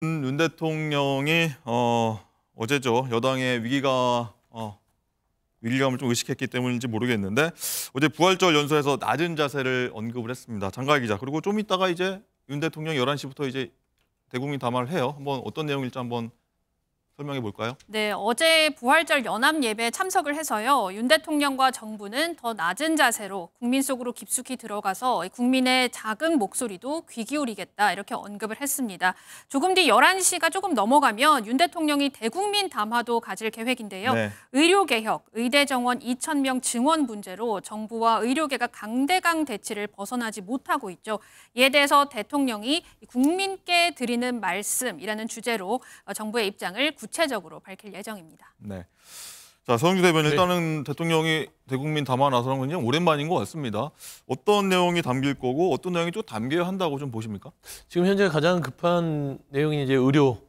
윤 대통령이 어제죠. 여당의 위기감을 좀 의식했기 때문인지 모르겠는데 어제 부활절 연설에서 낮은 자세를 언급을 했습니다. 장가희 기자. 그리고 좀 이따가 이제 윤 대통령이 11시부터 이제 대국민 담화를 해요. 한번 어떤 내용일지 한번 설명해 볼까요? 네, 어제 부활절 연합 예배에 참석을 해서요. 윤 대통령과 정부는 더 낮은 자세로 국민 속으로 깊숙이 들어가서 국민의 작은 목소리도 귀 기울이겠다 이렇게 언급을 했습니다. 조금 뒤 11시가 조금 넘어가면 윤 대통령이 대국민 담화도 가질 계획인데요. 네. 의료개혁, 의대 정원 2,000명 증원 문제로 정부와 의료계가 강대강 대치를 벗어나지 못하고 있죠. 이에 대해서 대통령이 국민께 드리는 말씀이라는 주제로 정부의 입장을 구체적으로 밝힐 예정입니다. 네. 자, 서영주 대변인, 일단은 대통령이 대국민 담화 나서는 건 그냥 오랜만인 것 같습니다. 어떤 내용이 담길 거고 어떤 내용이 좀 담겨야 한다고 좀 보십니까? 지금 현재 가장 급한 내용이 이제 의료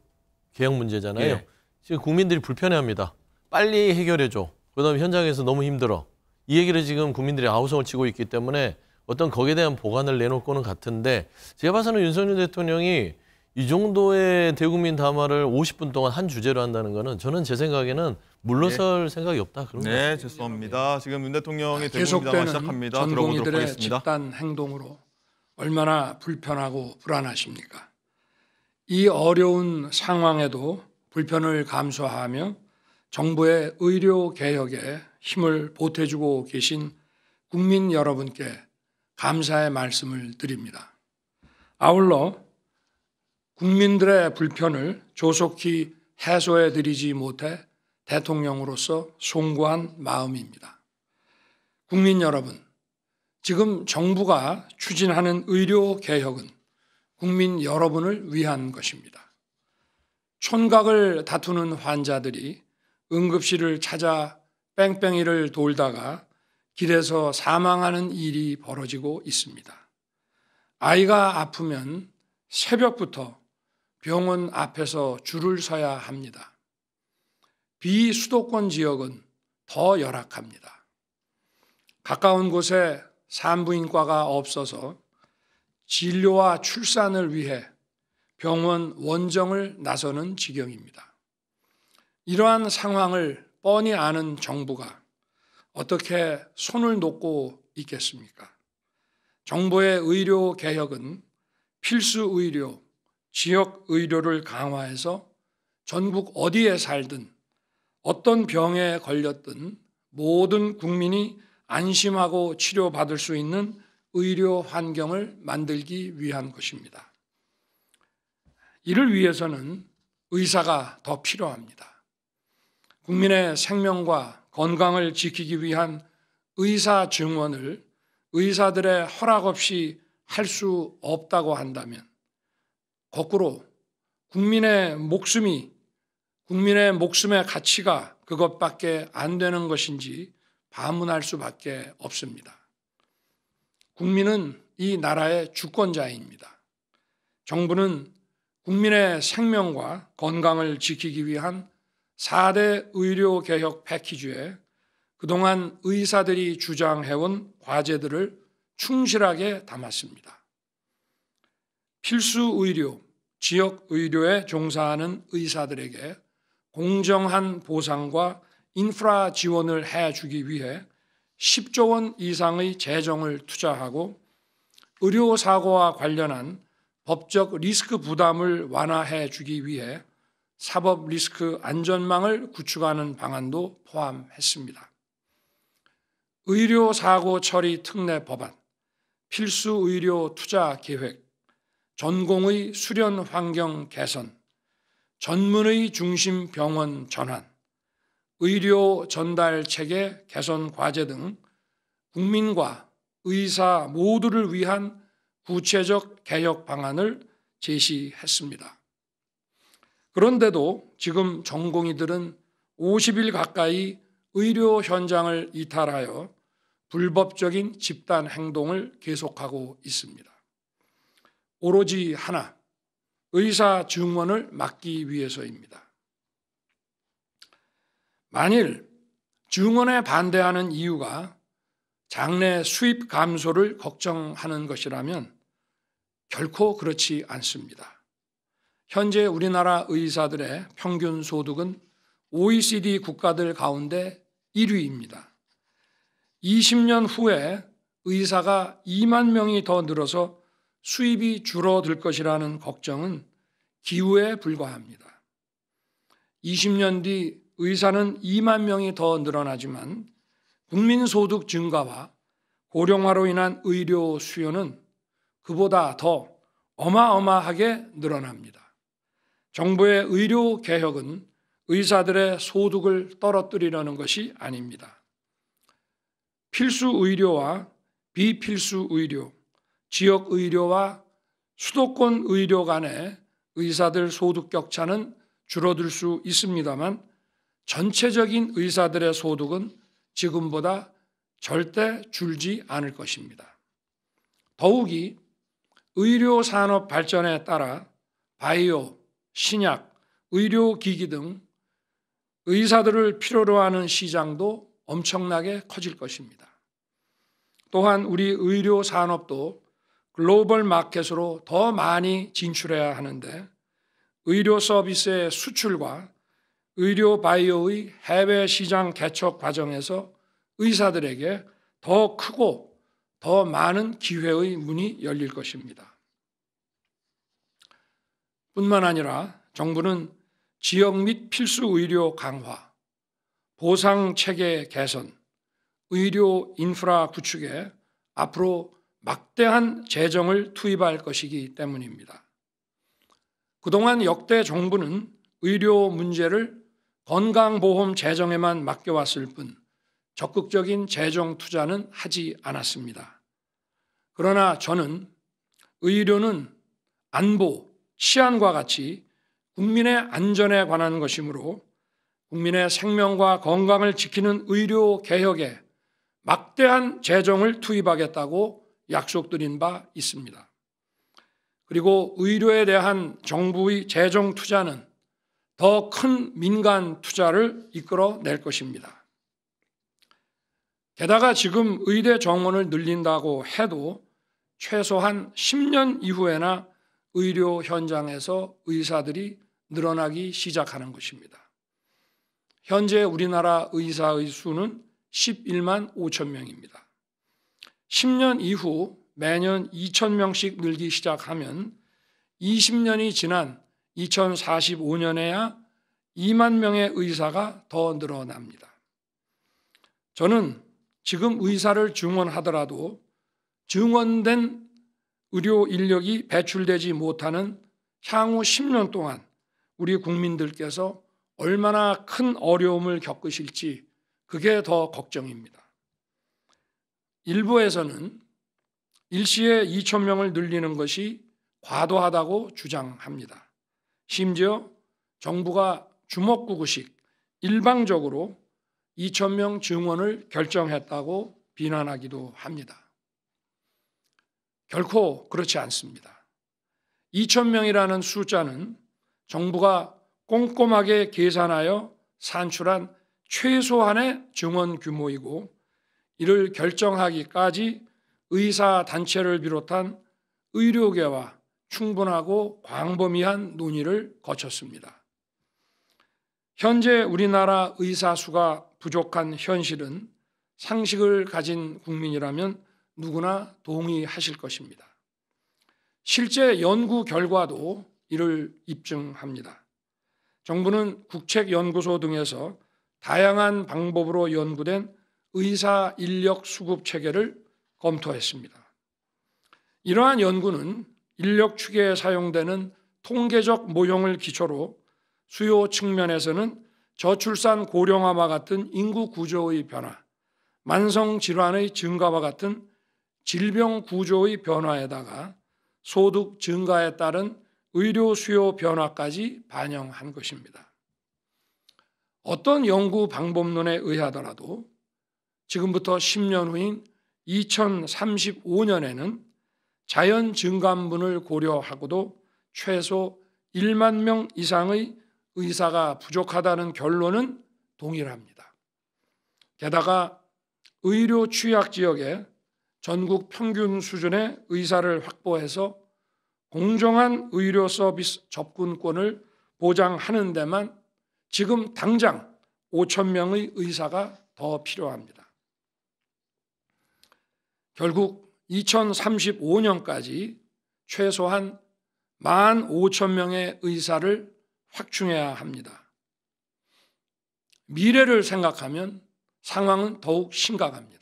개혁 문제잖아요. 예. 지금 국민들이 불편해합니다. 빨리 해결해줘. 그다음에 현장에서 너무 힘들어. 이 얘기를 지금 국민들이 아우성을 치고 있기 때문에 어떤 거기에 대한 보관을 내놓을 거는 같은데, 제가 봐서는 윤석열 대통령이 이 정도의 대국민 담화를 50분 동안 한 주제로 한다는 거는 저는 제 생각에는 물러설 생각이 없다. 그런 거 네, 죄송합니다. 지금 윤 대통령이 대국민 담화 시작합니다. 들어보도록 전공의들의 하겠습니다. 집단 행동으로 얼마나 불편하고 불안하십니까? 이 어려운 상황에도 불편을 감수하며 정부의 의료 개혁에 힘을 보태주고 계신 국민 여러분께 감사의 말씀을 드립니다. 아울러 국민들의 불편을 조속히 해소해드리지 못해 대통령으로서 송구한 마음입니다. 국민 여러분, 지금 정부가 추진하는 의료 개혁은 국민 여러분을 위한 것입니다. 촌각을 다투는 환자들이 응급실을 찾아 뺑뺑이를 돌다가 길에서 사망하는 일이 벌어지고 있습니다. 아이가 아프면 새벽부터 병원 앞에서 줄을 서야 합니다. 비수도권 지역은 더 열악합니다. 가까운 곳에 산부인과가 없어서 진료와 출산을 위해 병원 원정을 나서는 지경입니다. 이러한 상황을 뻔히 아는 정부가 어떻게 손을 놓고 있겠습니까? 정부의 의료 개혁은 필수 의료, 지역 의료를 강화해서 전국 어디에 살든 어떤 병에 걸렸든 모든 국민이 안심하고 치료받을 수 있는 의료 환경을 만들기 위한 것입니다. 이를 위해서는 의사가 더 필요합니다. 국민의 생명과 건강을 지키기 위한 의사 증원을 의사들의 허락 없이 할 수 없다고 한다면 거꾸로 국민의 목숨의 가치가 그것밖에 안 되는 것인지 반문할 수밖에 없습니다. 국민은 이 나라의 주권자입니다. 정부는 국민의 생명과 건강을 지키기 위한 4대 의료개혁 패키지에 그동안 의사들이 주장해온 과제들을 충실하게 담았습니다. 필수 의료, 지역 의료에 종사하는 의사들에게 공정한 보상과 인프라 지원을 해주기 위해 10조 원 이상의 재정을 투자하고 의료사고와 관련한 법적 리스크 부담을 완화해 주기 위해 사법 리스크 안전망을 구축하는 방안도 포함했습니다. 의료사고 처리 특례 법안, 필수 의료 투자 계획, 전공의 수련 환경 개선, 전문의 중심 병원 전환, 의료 전달 체계 개선 과제 등 국민과 의사 모두를 위한 구체적 개혁 방안을 제시했습니다. 그런데도 지금 전공의들은 50일 가까이 의료 현장을 이탈하여 불법적인 집단 행동을 계속하고 있습니다. 오로지 하나, 의사 증원을 막기 위해서입니다. 만일 증원에 반대하는 이유가 장내 수입 감소를 걱정하는 것이라면 결코 그렇지 않습니다. 현재 우리나라 의사들의 평균 소득은 OECD 국가들 가운데 1위입니다. 20년 후에 의사가 2만 명이 더 늘어서 수입이 줄어들 것이라는 걱정은 기우에 불과합니다. 20년 뒤 의사는 2만 명이 더 늘어나지만 국민소득 증가와 고령화로 인한 의료 수요는 그보다 더 어마어마하게 늘어납니다. 정부의 의료 개혁은 의사들의 소득을 떨어뜨리려는 것이 아닙니다. 필수 의료와 비필수 의료, 지역 의료와 수도권 의료 간의 의사들 소득 격차는 줄어들 수 있습니다만 전체적인 의사들의 소득은 지금보다 절대 줄지 않을 것입니다. 더욱이 의료 산업 발전에 따라 바이오, 신약, 의료기기 등 의사들을 필요로 하는 시장도 엄청나게 커질 것입니다. 또한 우리 의료 산업도 글로벌 마켓으로 더 많이 진출해야 하는데 의료 서비스의 수출과 의료 바이오의 해외 시장 개척 과정에서 의사들에게 더 크고 더 많은 기회의 문이 열릴 것입니다. 뿐만 아니라 정부는 지역 및 필수 의료 강화, 보상 체계 개선, 의료 인프라 구축에 앞으로 막대한 재정을 투입할 것이기 때문입니다. 그동안 역대 정부는 의료 문제를 건강보험 재정에만 맡겨왔을 뿐 적극적인 재정 투자는 하지 않았습니다. 그러나 저는 의료는 안보, 치안과 같이 국민의 안전에 관한 것이므로 국민의 생명과 건강을 지키는 의료 개혁에 막대한 재정을 투입하겠다고 약속드린 바 있습니다. 그리고 의료에 대한 정부의 재정 투자는 더 큰 민간 투자를 이끌어낼 것입니다. 게다가 지금 의대 정원을 늘린다고 해도 최소한 10년 이후에나 의료 현장에서 의사들이 늘어나기 시작하는 것입니다. 현재 우리나라 의사의 수는 11만 5천 명입니다. 10년 이후 매년 2천 명씩 늘기 시작하면 20년이 지난 2045년에야 2만 명의 의사가 더 늘어납니다. 저는 지금 의사를 증원하더라도 증원된 의료 인력이 배출되지 못하는 향후 10년 동안 우리 국민들께서 얼마나 큰 어려움을 겪으실지 그게 더 걱정입니다. 일부에서는 일시에 2천 명을 늘리는 것이 과도하다고 주장합니다. 심지어 정부가 주먹구구식 일방적으로 2천 명 증원을 결정했다고 비난하기도 합니다. 결코 그렇지 않습니다. 2천 명이라는 숫자는 정부가 꼼꼼하게 계산하여 산출한 최소한의 증원 규모이고 이를 결정하기까지 의사단체를 비롯한 의료계와 충분하고 광범위한 논의를 거쳤습니다. 현재 우리나라 의사 수가 부족한 현실은 상식을 가진 국민이라면 누구나 동의하실 것입니다. 실제 연구 결과도 이를 입증합니다. 정부는 국책연구소 등에서 다양한 방법으로 연구된 의사 인력 수급 체계를 검토했습니다. 이러한 연구는 인력 추계에 사용되는 통계적 모형을 기초로 수요 측면에서는 저출산 고령화와 같은 인구 구조의 변화, 만성질환의 증가와 같은 질병 구조의 변화에다가 소득 증가에 따른 의료 수요 변화까지 반영한 것입니다. 어떤 연구 방법론에 의하더라도 지금부터 10년 후인 2035년에는 자연 증감분을 고려하고도 최소 1만 명 이상의 의사가 부족하다는 결론은 동일합니다. 게다가 의료 취약 지역에 전국 평균 수준의 의사를 확보해서 공정한 의료 서비스 접근권을 보장하는 데만 지금 당장 5,000명의 의사가 더 필요합니다. 결국 2035년까지 최소한 15,000명의 의사를 확충해야 합니다. 미래를 생각하면 상황은 더욱 심각합니다.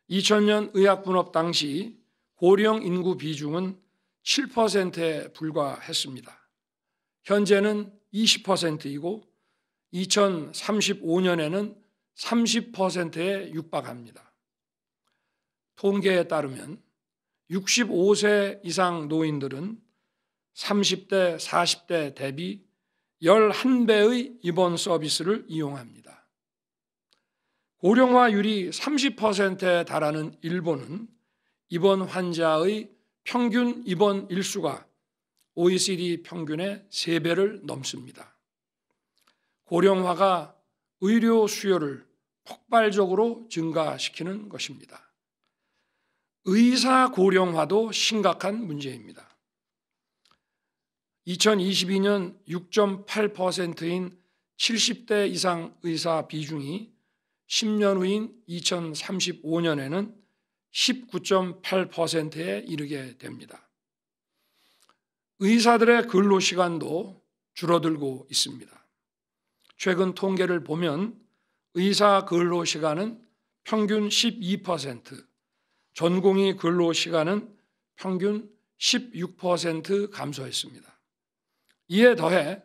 2000년 의학분업 당시 고령 인구 비중은 7%에 불과했습니다. 현재는 20%이고 2035년에는 30%에 육박합니다. 통계에 따르면 65세 이상 노인들은 30대, 40대 대비 11배의 입원 서비스를 이용합니다. 고령화율이 30%에 달하는 일본은 입원 환자의 평균 입원 일수가 OECD 평균의 3배를 넘습니다. 고령화가 의료 수요를 폭발적으로 증가시키는 것입니다. 의사 고령화도 심각한 문제입니다. 2022년 6.8%인 70대 이상 의사 비중이 10년 후인 2035년에는 19.8%에 이르게 됩니다. 의사들의 근로시간도 줄어들고 있습니다. 최근 통계를 보면 의사 근로시간은 평균 12%, 전공의 근로시간은 평균 16% 감소했습니다. 이에 더해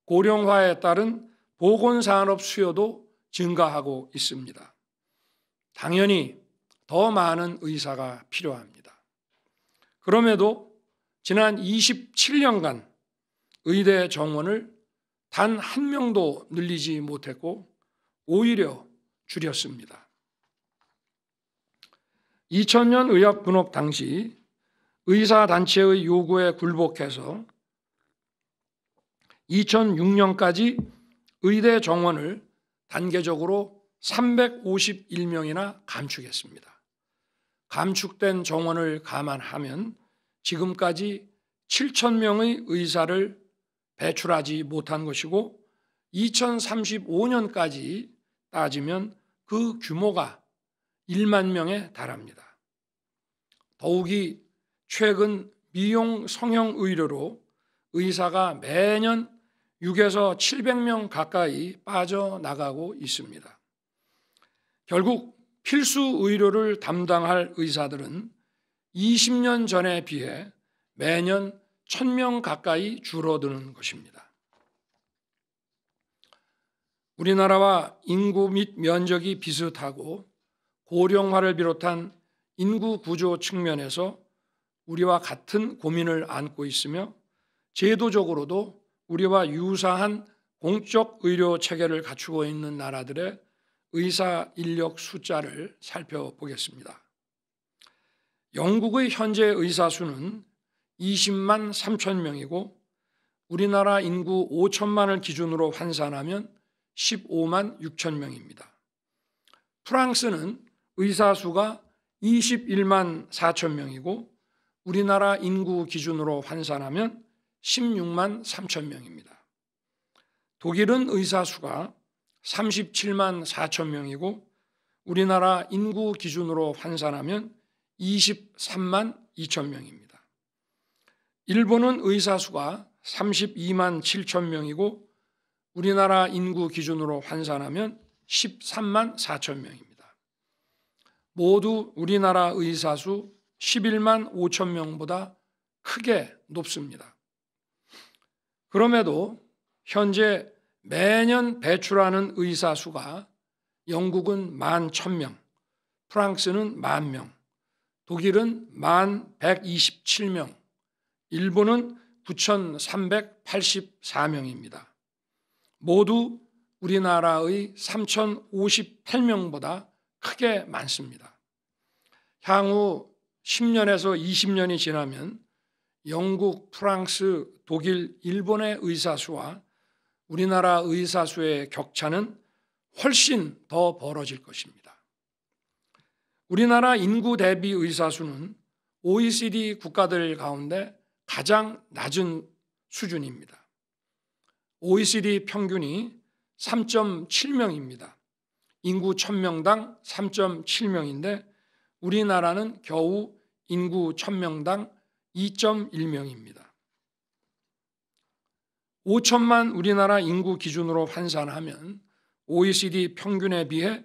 고령화에 따른 보건산업 수요도 증가하고 있습니다. 당연히 더 많은 의사가 필요합니다. 그럼에도 지난 27년간 의대 정원을 단 한 명도 늘리지 못했고 오히려 줄였습니다. 2000년 의학분업 당시 의사단체의 요구에 굴복해서 2006년까지 의대 정원을 단계적으로 351명이나 감축했습니다. 감축된 정원을 감안하면 지금까지 7,000명의 의사를 배출하지 못한 것이고 2035년까지 따지면 그 규모가 1만 명에 달합니다. 더욱이 최근 미용 성형 의료로 의사가 매년 6에서 700명 가까이 빠져나가고 있습니다. 결국 필수 의료를 담당할 의사들은 20년 전에 비해 매년 1,000명 가까이 줄어드는 것입니다. 우리나라와 인구 및 면적이 비슷하고 고령화를 비롯한 인구 구조 측면에서 우리와 같은 고민을 안고 있으며 제도적으로도 우리와 유사한 공적 의료 체계를 갖추고 있는 나라들의 의사 인력 숫자를 살펴보겠습니다. 영국의 현재 의사 수는 20만 3천 명이고 우리나라 인구 5천만을 기준으로 환산하면 15만 6천 명입니다. 프랑스는 의사 수가 21만 4천 명이고 우리나라 인구 기준으로 환산하면 16만 3천 명입니다. 독일은 의사 수가 37만 4천 명이고 우리나라 인구 기준으로 환산하면 23만 2천 명입니다. 일본은 의사 수가 32만 7천 명이고 우리나라 인구 기준으로 환산하면 13만 4천 명입니다. 모두 우리나라 의사 수 11만 5천 명보다 크게 높습니다. 그럼에도 현재 매년 배출하는 의사 수가 영국은 11,000명, 프랑스는 10,000명, 독일은 11,127명, 일본은 9,384명입니다. 모두 우리나라의 3,058명보다 크게 많습니다. 향후 10년에서 20년이 지나면 영국, 프랑스, 독일, 일본의 의사 수와 우리나라 의사 수의 격차는 훨씬 더 벌어질 것입니다. 우리나라 인구 대비 의사 수는 OECD 국가들 가운데 가장 낮은 수준입니다. OECD 평균이 3.7명입니다. 인구 1000명당 3.7명인데 우리나라는 겨우 인구 1000명당 2.1명입니다. 5천만 우리나라 인구 기준으로 환산하면 OECD 평균에 비해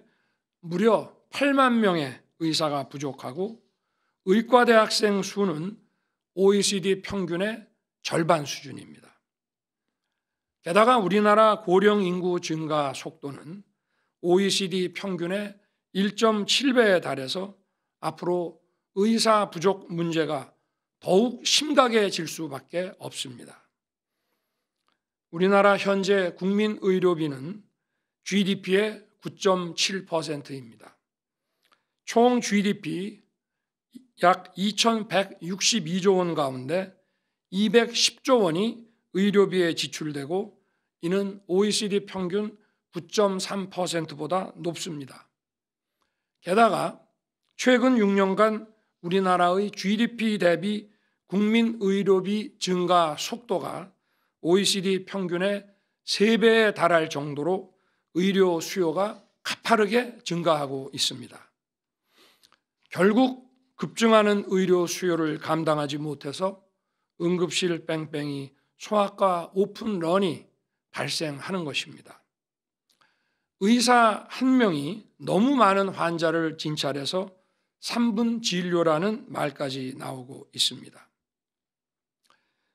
무려 8만 명의 의사가 부족하고 의과대학생 수는 OECD 평균의 절반 수준입니다. 게다가 우리나라 고령 인구 증가 속도는 OECD 평균의 1.7배에 달해서 앞으로 의사 부족 문제가 더욱 심각해질 수밖에 없습니다. 우리나라 현재 국민 의료비는 GDP의 9.7%입니다. 총 GDP 약 2,162조 원 가운데 210조 원이 의료비에 지출되고 이는 OECD 평균 9.3%보다 높습니다. 게다가 최근 6년간 우리나라의 GDP 대비 국민 의료비 증가 속도가 OECD 평균의 3배에 달할 정도로 의료 수요가 가파르게 증가하고 있습니다. 결국 급증하는 의료 수요를 감당하지 못해서 응급실 뺑뺑이 소아과 오픈런이 발생하는 것입니다. 의사 한 명이 너무 많은 환자를 진찰해서 3분 진료라는 말까지 나오고 있습니다.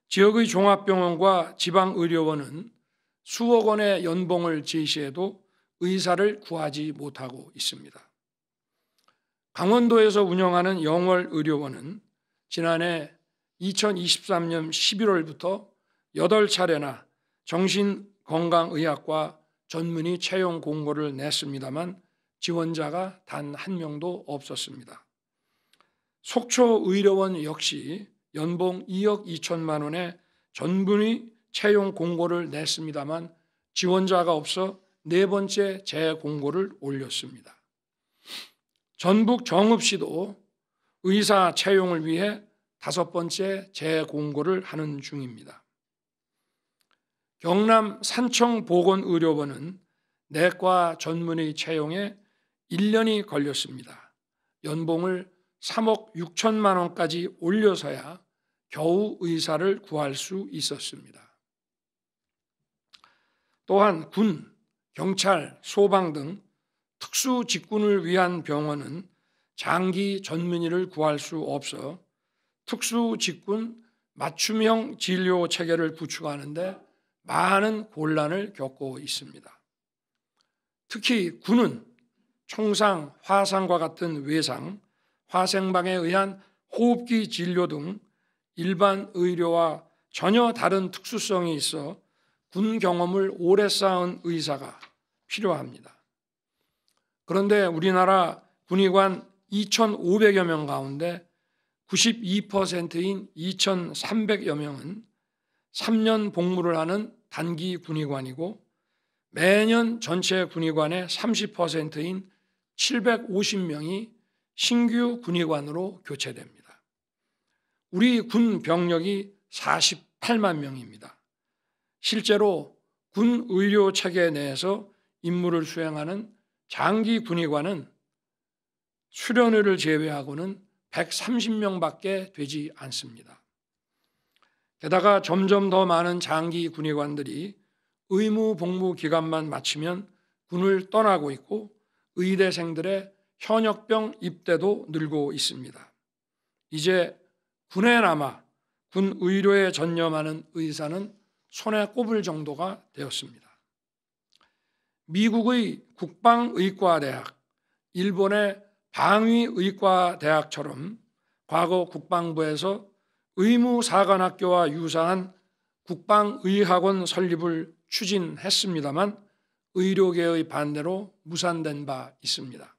지역의 종합병원과 지방의료원은 수억 원의 연봉을 제시해도 의사를 구하지 못하고 있습니다. 강원도에서 운영하는 영월의료원은 지난해 2023년 11월부터 8차례나 정신건강의학과 전문의 채용 공고를 냈습니다만 지원자가 단 한 명도 없었습니다. 속초의료원 역시 연봉 2억 2천만 원의 전문의 채용 공고를 냈습니다만 지원자가 없어 4번째 재공고를 올렸습니다. 전북 정읍시도 의사 채용을 위해 5번째 재공고를 하는 중입니다. 경남 산청보건의료원은 내과 전문의 채용에 1년이 걸렸습니다. 연봉을 3억 6천만 원까지 올려서야 겨우 의사를 구할 수 있었습니다. 또한 군, 경찰, 소방 등 특수 직군을 위한 병원은 장기 전문의를 구할 수 없어 특수 직군 맞춤형 진료 체계를 구축하는데 많은 곤란을 겪고 있습니다. 특히 군은 총상, 화상과 같은 외상, 화생방에 의한 호흡기 진료 등 일반 의료와 전혀 다른 특수성이 있어 군 경험을 오래 쌓은 의사가 필요합니다. 그런데 우리나라 군의관 2,500여 명 가운데 92%인 2,300여 명은 3년 복무를 하는 단기 군의관이고 매년 전체 군의관의 30%인 750명이 신규 군의관으로 교체됩니다. 우리 군 병력이 48만 명입니다. 실제로 군 의료 체계 내에서 임무를 수행하는 장기 군의관은 수련회를 제외하고는 130명밖에 되지 않습니다. 게다가 점점 더 많은 장기 군의관들이 의무 복무 기간만 마치면 군을 떠나고 있고 의대생들의 현역병 입대도 늘고 있습니다. 이제 군에 남아 군 의료에 전념하는 의사는 손에 꼽을 정도가 되었습니다. 미국의 국방의과대학, 일본의 방위의과대학처럼 과거 국방부에서 의무사관학교와 유사한 국방의학원 설립을 추진했습니다만 의료계의 반대로 무산된 바 있습니다.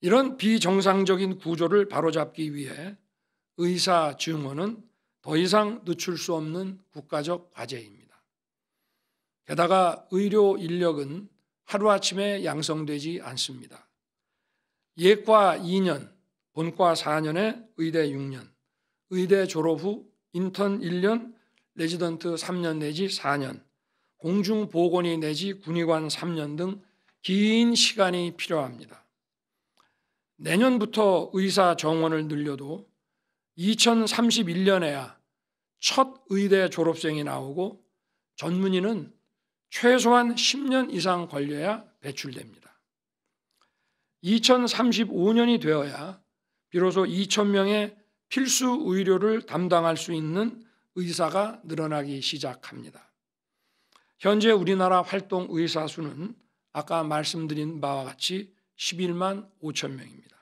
이런 비정상적인 구조를 바로잡기 위해 의사 증원은 더 이상 늦출 수 없는 국가적 과제입니다. 게다가 의료 인력은 하루아침에 양성되지 않습니다. 예과 2년, 본과 4년에 의대 6년, 의대 졸업 후 인턴 1년, 레지던트 3년 내지 4년, 공중보건의 내지 군의관 3년 등 긴 시간이 필요합니다. 내년부터 의사 정원을 늘려도 2031년에야 첫 의대 졸업생이 나오고 전문의는 최소한 10년 이상 걸려야 배출됩니다. 2035년이 되어야 비로소 2,000명의 필수 의료를 담당할 수 있는 의사가 늘어나기 시작합니다. 현재 우리나라 활동 의사 수는 아까 말씀드린 바와 같이 11만 5천 명입니다.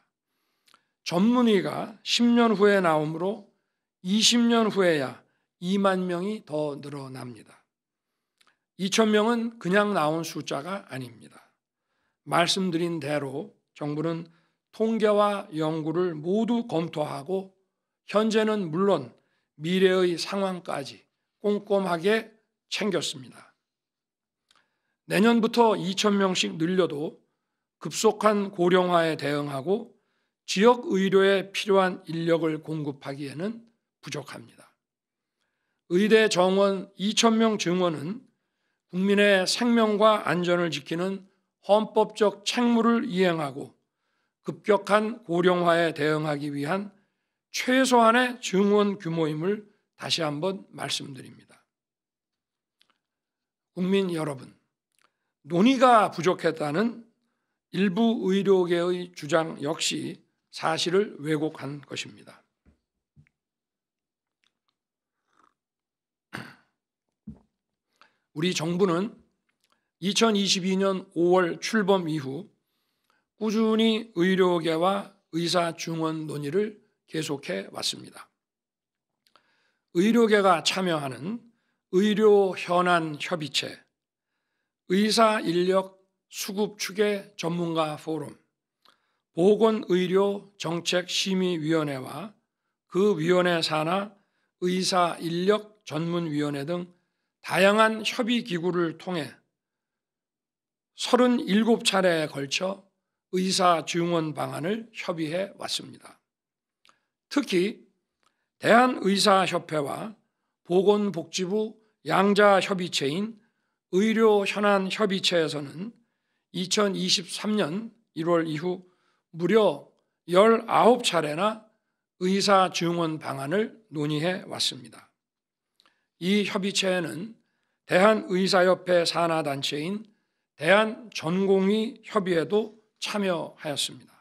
전문의가 10년 후에 나오므로 20년 후에야 2만 명이 더 늘어납니다. 2,000명은 그냥 나온 숫자가 아닙니다. 말씀드린 대로 정부는 통계와 연구를 모두 검토하고 현재는 물론 미래의 상황까지 꼼꼼하게 챙겼습니다. 내년부터 2,000명씩 늘려도 급속한 고령화에 대응하고 지역 의료에 필요한 인력을 공급하기에는 부족합니다. 의대 정원 2,000명 증원은 국민의 생명과 안전을 지키는 헌법적 책무를 이행하고 급격한 고령화에 대응하기 위한 최소한의 증원 규모임을 다시 한번 말씀드립니다. 국민 여러분, 논의가 부족했다는 일부 의료계의 주장 역시 사실을 왜곡한 것입니다. 우리 정부는 2022년 5월 출범 이후 꾸준히 의료계와 의사 증원 논의를 계속해 왔습니다. 의료계가 참여하는 의료 현안 협의체, 의사 인력 수급 추계 전문가 포럼, 보건의료 정책심의위원회와 그 위원회 산하 의사 인력 전문위원회 등 다양한 협의기구를 통해 37차례에 걸쳐 의사 증원 방안을 협의해 왔습니다. 특히 대한의사협회와 보건복지부 양자협의체인 의료현안협의체에서는 2023년 1월 이후 무려 19차례나 의사 증원 방안을 논의해 왔습니다. 이 협의체에는 대한의사협회 산하단체인 대한전공의협의회도 참여하였습니다.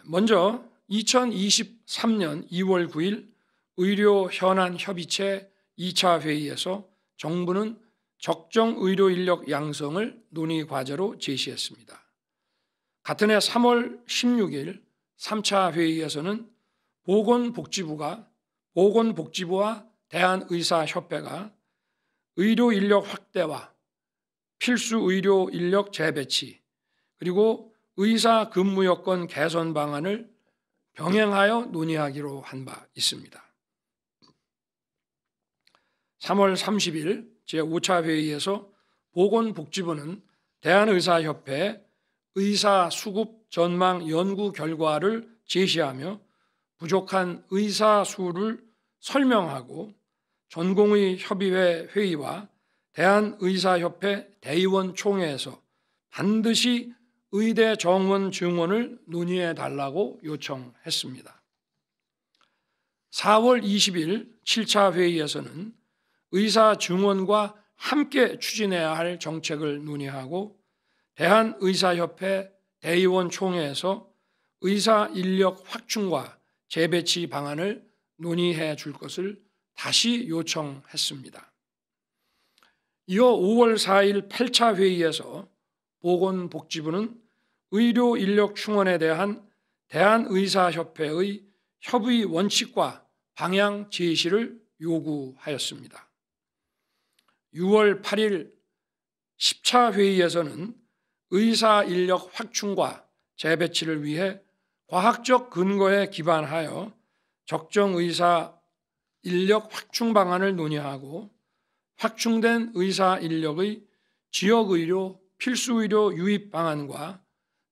먼저 2023년 2월 9일 의료현안협의체 2차 회의에서 정부는 적정 의료 인력 양성을 논의 과제로 제시했습니다. 같은 해 3월 16일 3차 회의에서는 보건복지부와 대한의사협회가 의료 인력 확대와 필수 의료 인력 재배치 그리고 의사 근무 여건 개선 방안을 병행하여 논의하기로 한 바 있습니다. 3월 30일 제5차 회의에서 보건복지부는 대한의사협회에 의사 수급 전망 연구 결과를 제시하며 부족한 의사 수를 설명하고 전공의 협의회 회의와 대한의사협회 대의원 총회에서 반드시 의대 정원 증원을 논의해 달라고 요청했습니다. 4월 20일 7차 회의에서는 의사 증원과 함께 추진해야 할 정책을 논의하고 대한의사협회 대의원 총회에서 의사 인력 확충과 재배치 방안을 논의해 줄 것을 다시 요청했습니다. 이어 5월 4일 8차 회의에서 보건복지부는 의료 인력 충원에 대한 대한의사협회의 협의 원칙과 방향 제시를 요구하였습니다. 6월 8일 10차 회의에서는 의사 인력 확충과 재배치를 위해 과학적 근거에 기반하여 적정 의사 인력 확충 방안을 논의하고 확충된 의사 인력의 지역의료 필수의료 유입 방안과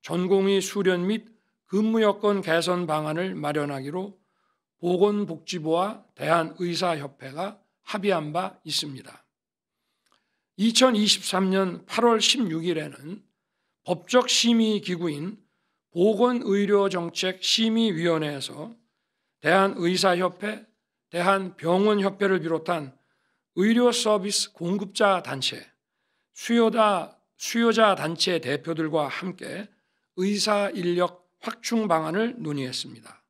전공의 수련 및 근무 여건 개선 방안을 마련하기로 보건복지부와 대한의사협회가 합의한 바 있습니다. 2023년 8월 16일에는 법적 심의 기구인 보건의료정책심의위원회에서 대한의사협회, 대한병원협회를 비롯한 의료서비스 공급자 단체, 수요자 단체 대표들과 함께 의사 인력 확충 방안을 논의했습니다.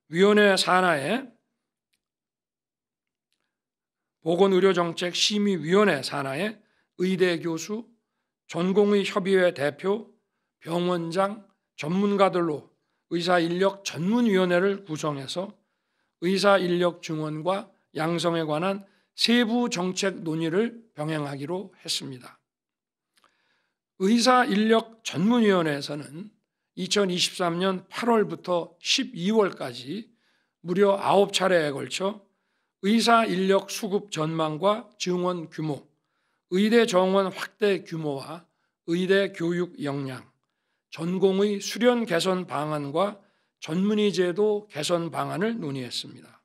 위원회 산하에 보건의료정책심의위원회 산하에 의대 교수, 전공의 협의회 대표, 병원장, 전문가들로 의사인력 전문위원회를 구성해서 의사인력 증원과 양성에 관한 세부 정책 논의를 병행하기로 했습니다. 의사인력 전문위원회에서는 2023년 8월부터 12월까지 무려 9차례에 걸쳐 의사인력 수급 전망과 증원 규모, 의대 정원 확대 규모와 의대 교육 역량, 전공의 수련 개선 방안과 전문의 제도 개선 방안을 논의했습니다.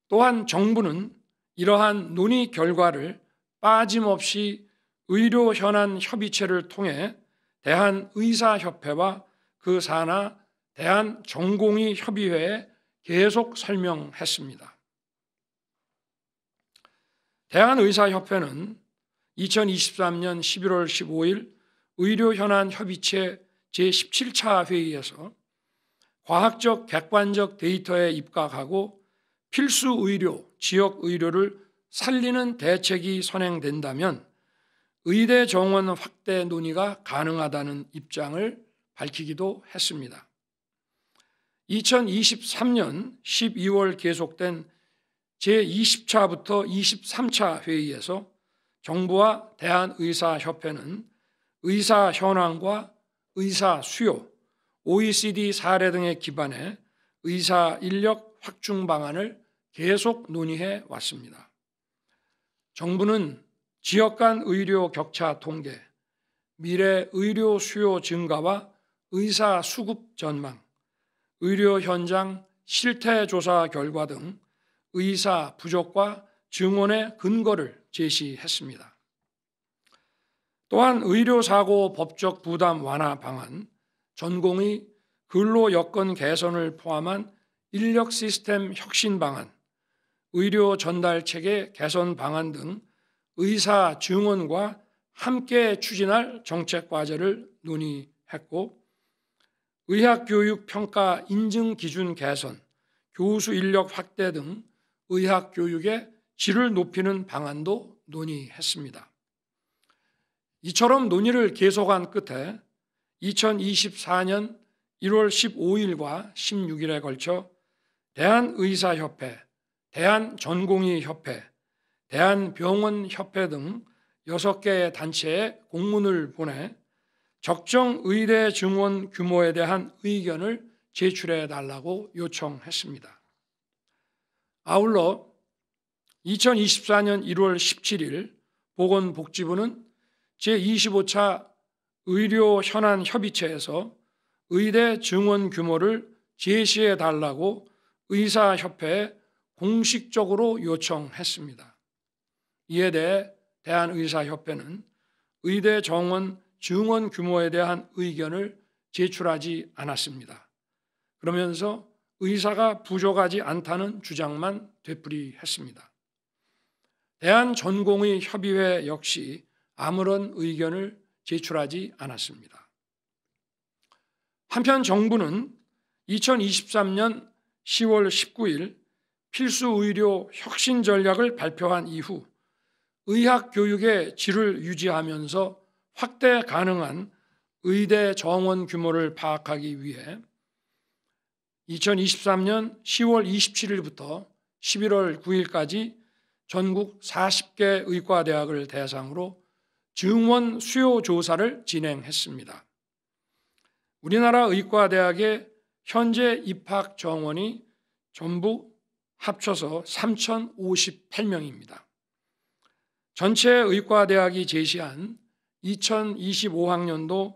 또한 정부는 이러한 논의 결과를 빠짐없이 의료 현안 협의체를 통해 대한의사협회와 그 산하 대한전공의 협의회에 계속 설명했습니다. 대한의사협회는 2023년 11월 15일 의료현안협의체 제17차 회의에서 과학적 객관적 데이터에 입각하고 필수 의료, 지역 의료를 살리는 대책이 선행된다면 의대 정원 확대 논의가 가능하다는 입장을 밝히기도 했습니다. 2023년 12월 계속된 제20차부터 23차 회의에서 정부와 대한의사협회는 의사 현황과 의사 수요, OECD 사례 등에 기반해 의사 인력 확충 방안을 계속 논의해 왔습니다. 정부는 지역 간 의료 격차 통계, 미래 의료 수요 증가와 의사 수급 전망, 의료 현장 실태 조사 결과 등 의사 부족과 증원의 근거를 제시했습니다. 또한 의료사고 법적 부담 완화 방안, 전공의 근로 여건 개선을 포함한 인력 시스템 혁신 방안, 의료 전달 체계 개선 방안 등 의사 증원과 함께 추진할 정책 과제를 논의했고, 의학교육 평가 인증 기준 개선, 교수 인력 확대 등 의학교육의 질을 높이는 방안도 논의했습니다. 이처럼 논의를 계속한 끝에 2024년 1월 15일과 16일에 걸쳐 대한의사협회, 대한전공의협회, 대한병원협회 등 6개의 단체에 공문을 보내 적정 의대 증원 규모에 대한 의견을 제출해 달라고 요청했습니다. 아울러 2024년 1월 17일 보건복지부는 제25차 의료 현안 협의체에서 의대 증원 규모를 제시해 달라고 의사협회에 공식적으로 요청했습니다. 이에 대해 대한의사협회는 의대 정원 증원 규모에 대한 의견을 제출하지 않았습니다. 그러면서 의사가 부족하지 않다는 주장만 되풀이했습니다. 대한전공의 협의회 역시 아무런 의견을 제출하지 않았습니다. 한편 정부는 2023년 10월 19일 필수의료 혁신 전략을 발표한 이후 의학교육의 질을 유지하면서 확대 가능한 의대 정원 규모를 파악하기 위해 2023년 10월 27일부터 11월 9일까지 전국 40개 의과대학을 대상으로 증원 수요 조사를 진행했습니다. 우리나라 의과대학의 현재 입학 정원이 전부 합쳐서 3,058명입니다. 전체 의과대학이 제시한 2025학년도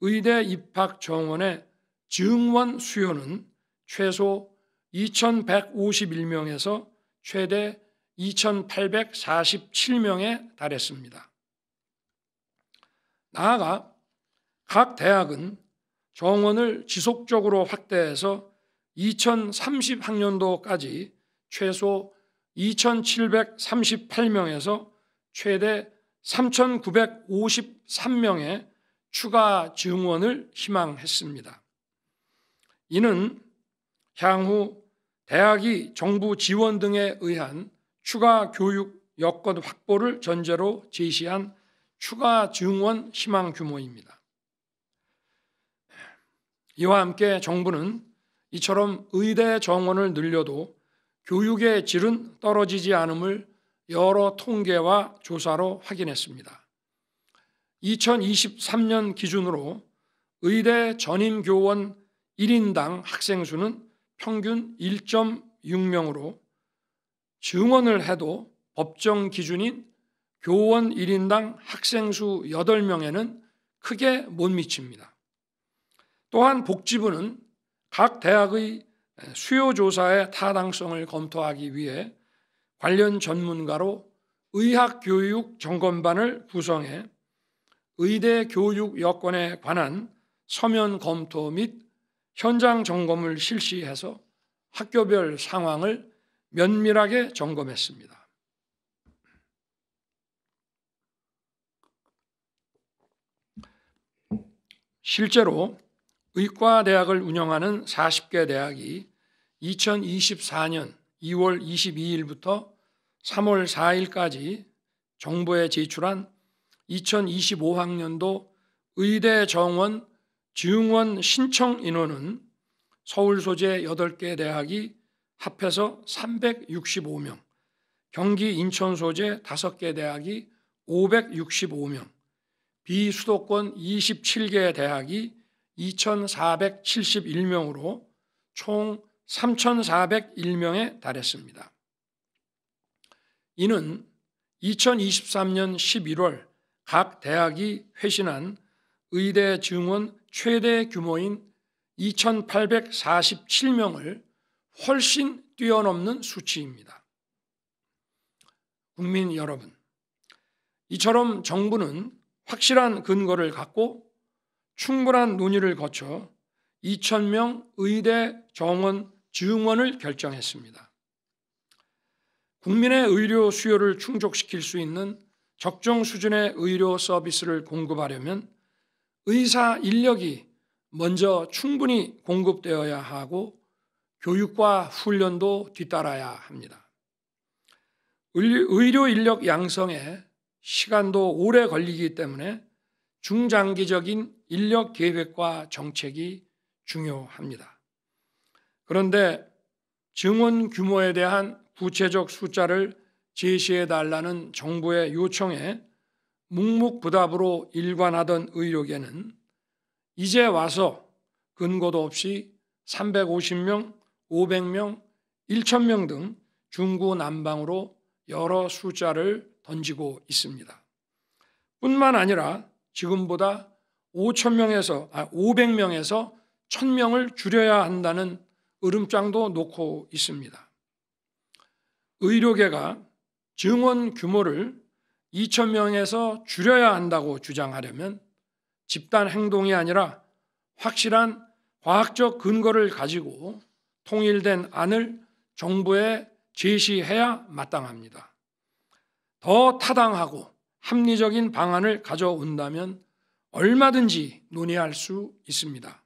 의대 입학 정원의 증원 수요는 최소 2,151명에서 최대 2,847명에 달했습니다. 나아가 각 대학은 정원을 지속적으로 확대해서 2030학년도까지 최소 2,738명에서 최대 3,953명의 추가 증원을 희망했습니다. 이는 향후 대학이 정부 지원 등에 의한 추가 교육 여건 확보를 전제로 제시한 추가 증원 희망 규모입니다. 이와 함께 정부는 이처럼 의대 정원을 늘려도 교육의 질은 떨어지지 않음을 여러 통계와 조사로 확인했습니다. 2023년 기준으로 의대 전임 교원 1인당 학생 수는 평균 1.6명으로 증원을 해도 법정 기준인 교원 1인당 학생 수 8명에는 크게 못 미칩니다. 또한 복지부는 각 대학의 수요조사의 타당성을 검토하기 위해 관련 전문가로 의학교육 점검반을 구성해 의대 교육 여건에 관한 서면 검토 및 현장 점검을 실시해서 학교별 상황을 면밀하게 점검했습니다. 실제로 의과대학을 운영하는 40개 대학이 2024년 2월 22일부터 3월 4일까지 정부에 제출한 2025학년도 의대 정원 증원 신청 인원은 서울 소재 8개 대학이 합해서 365명, 경기 인천 소재 5개 대학이 565명, 비수도권 27개 대학이 2,471명으로 총 3,401명에 달했습니다. 이는 2023년 11월 각 대학이 회신한 의대 증원 최대 규모인 2,847명을 훨씬 뛰어넘는 수치입니다. 국민 여러분, 이처럼 정부는 확실한 근거를 갖고 충분한 논의를 거쳐 2,000명 의대 정원 증원을 결정했습니다. 국민의 의료 수요를 충족시킬 수 있는 적정 수준의 의료 서비스를 공급하려면 의사 인력이 먼저 충분히 공급되어야 하고 교육과 훈련도 뒤따라야 합니다. 의료 인력 양성에 시간도 오래 걸리기 때문에 중장기적인 인력 계획과 정책이 중요합니다. 그런데 증원 규모에 대한 구체적 숫자를 제시해달라는 정부의 요청에 묵묵부답으로 일관하던 의료계는 이제 와서 근거도 없이 350명, 500명, 1,000명 등 중구난방으로 여러 숫자를 던지고 있습니다. 뿐만 아니라 지금보다 500명에서 1,000명을 줄여야 한다는 으름장도 놓고 있습니다. 의료계가 증원 규모를 2,000명에서 줄여야 한다고 주장하려면 집단 행동이 아니라 확실한 과학적 근거를 가지고 통일된 안을 정부에 제시해야 마땅합니다. 더 타당하고 합리적인 방안을 가져온다면 얼마든지 논의할 수 있습니다.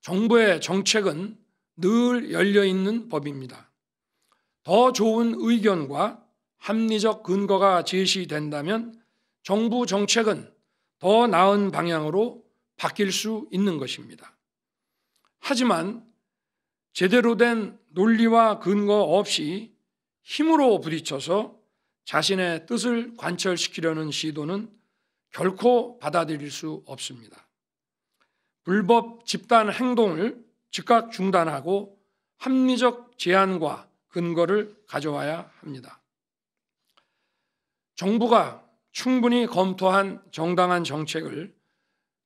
정부의 정책은 늘 열려있는 법입니다. 더 좋은 의견과 합리적 근거가 제시된다면 정부 정책은 더 나은 방향으로 바뀔 수 있는 것입니다. 하지만 제대로 된 논리와 근거 없이 힘으로 부딪혀서 자신의 뜻을 관철시키려는 시도는 결코 받아들일 수 없습니다. 불법 집단 행동을 즉각 중단하고 합리적 제안과 근거를 가져와야 합니다. 정부가 충분히 검토한 정당한 정책을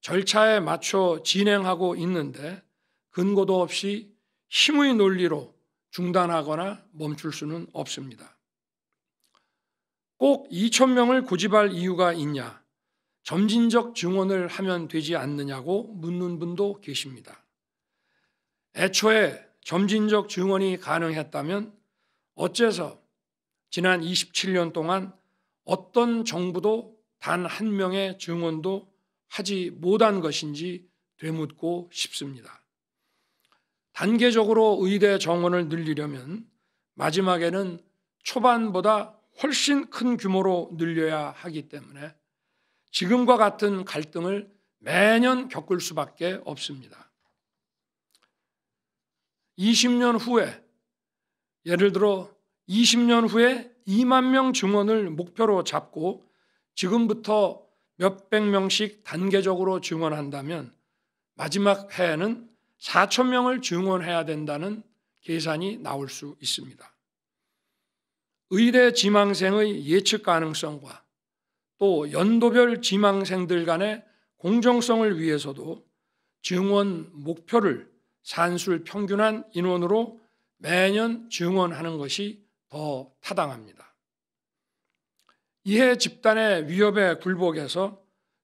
절차에 맞춰 진행하고 있는데 근거도 없이 힘의 논리로 중단하거나 멈출 수는 없습니다. 꼭 2,000명을 고집할 이유가 있냐? 점진적 증원을 하면 되지 않느냐고 묻는 분도 계십니다. 애초에 점진적 증원이 가능했다면 어째서 지난 27년 동안 어떤 정부도 단 한 명의 증원도 하지 못한 것인지 되묻고 싶습니다. 단계적으로 의대 정원을 늘리려면 마지막에는 초반보다 훨씬 큰 규모로 늘려야 하기 때문에 지금과 같은 갈등을 매년 겪을 수밖에 없습니다. 20년 후에, 예를 들어 20년 후에 2만 명 증원을 목표로 잡고 지금부터 몇백 명씩 단계적으로 증원한다면 마지막 해에는 4,000명을 증원해야 된다는 계산이 나올 수 있습니다. 의대 지망생의 예측 가능성과 또 연도별 지망생들 간의 공정성을 위해서도 증원 목표를 산술 평균한 인원으로 매년 증원하는 것이 더 타당합니다. 이해 집단의 위협에 굴복해서